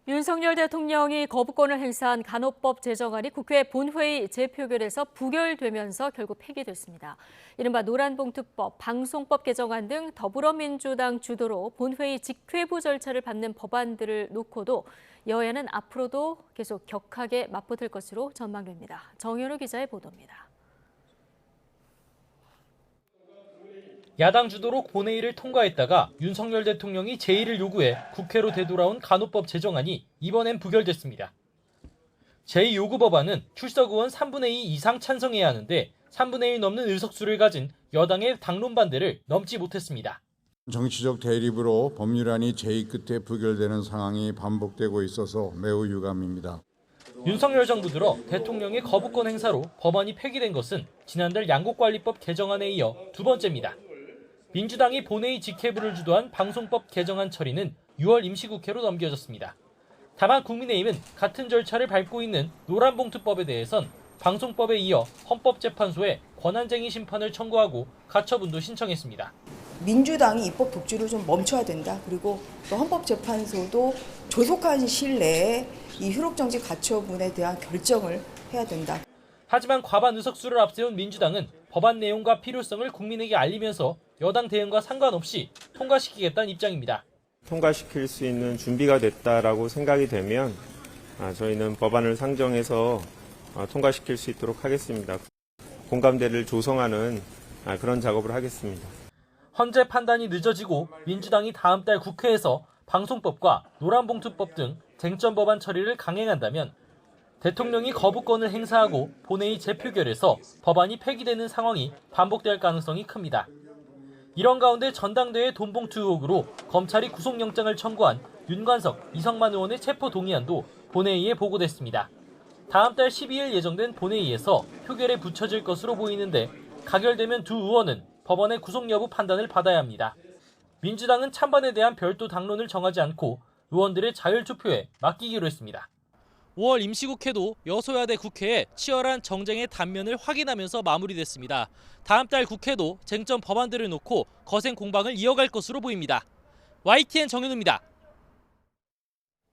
윤석열 대통령이 거부권을 행사한 간호법 제정안이 국회 본회의 재표결에서 부결되면서 결국 폐기됐습니다. 이른바 노란봉투법, 방송법 개정안 등 더불어민주당 주도로 본회의 직회부 절차를 밟는 법안들을 놓고도 여야는 앞으로도 계속 격하게 맞붙을 것으로 전망됩니다. 정현우 기자의 보도입니다. 야당 주도로 본회의를 통과했다가 윤석열 대통령이 제의를 요구해 국회로 되돌아온 간호법 제정안이 이번엔 부결됐습니다. 제의 요구 법안은 출석 의원 3분의 2 이상 찬성해야 하는데 3분의 1 넘는 의석수를 가진 여당의 당론 반대를 넘지 못했습니다. 정치적 대립으로 법률안이 제의 끝에 부결되는 상황이 반복되고 있어서 매우 유감입니다. 윤석열 정부 들어 대통령의 거부권 행사로 법안이 폐기된 것은 지난달 양곡관리법 개정안에 이어 두 번째입니다. 민주당이 본회의 직회부를 주도한 방송법 개정안 처리는 6월 임시국회로 넘겨졌습니다. 다만 국민의힘은 같은 절차를 밟고 있는 노란봉투법에 대해선 방송법에 이어 헌법재판소에 권한쟁의 심판을 청구하고 가처분도 신청했습니다. 민주당이 입법 독주를 좀 멈춰야 된다. 그리고 또 헌법재판소도 조속한 시일 내에 이 효력정지 가처분에 대한 결정을 해야 된다. 하지만 과반 의석수를 앞세운 민주당은 법안 내용과 필요성을 국민에게 알리면서 여당 대응과 상관없이 통과시키겠다는 입장입니다. 통과시킬 수 있는 준비가 됐다라고 생각이 되면 저희는 법안을 상정해서 통과시킬 수 있도록 하겠습니다. 공감대를 조성하는 그런 작업을 하겠습니다. 헌재 판단이 늦어지고 민주당이 다음 달 국회에서 방송법과 노란봉투법 등 쟁점 법안 처리를 강행한다면 대통령이 거부권을 행사하고 본회의 재표결에서 법안이 폐기되는 상황이 반복될 가능성이 큽니다. 이런 가운데 전당대회 돈봉투 의혹으로 검찰이 구속영장을 청구한 윤관석, 이성만 의원의 체포 동의안도 본회의에 보고됐습니다. 다음 달 12일 예정된 본회의에서 표결에 붙여질 것으로 보이는데 가결되면 두 의원은 법원의 구속 여부 판단을 받아야 합니다. 민주당은 찬반에 대한 별도 당론을 정하지 않고 의원들의 자율투표에 맡기기로 했습니다. 5월 임시국회도 여소야대 국회에 치열한 정쟁의 단면을 확인하면서 마무리됐습니다. 다음 달 국회도 쟁점 법안들을 놓고 거센 공방을 이어갈 것으로 보입니다. YTN 정현우입니다.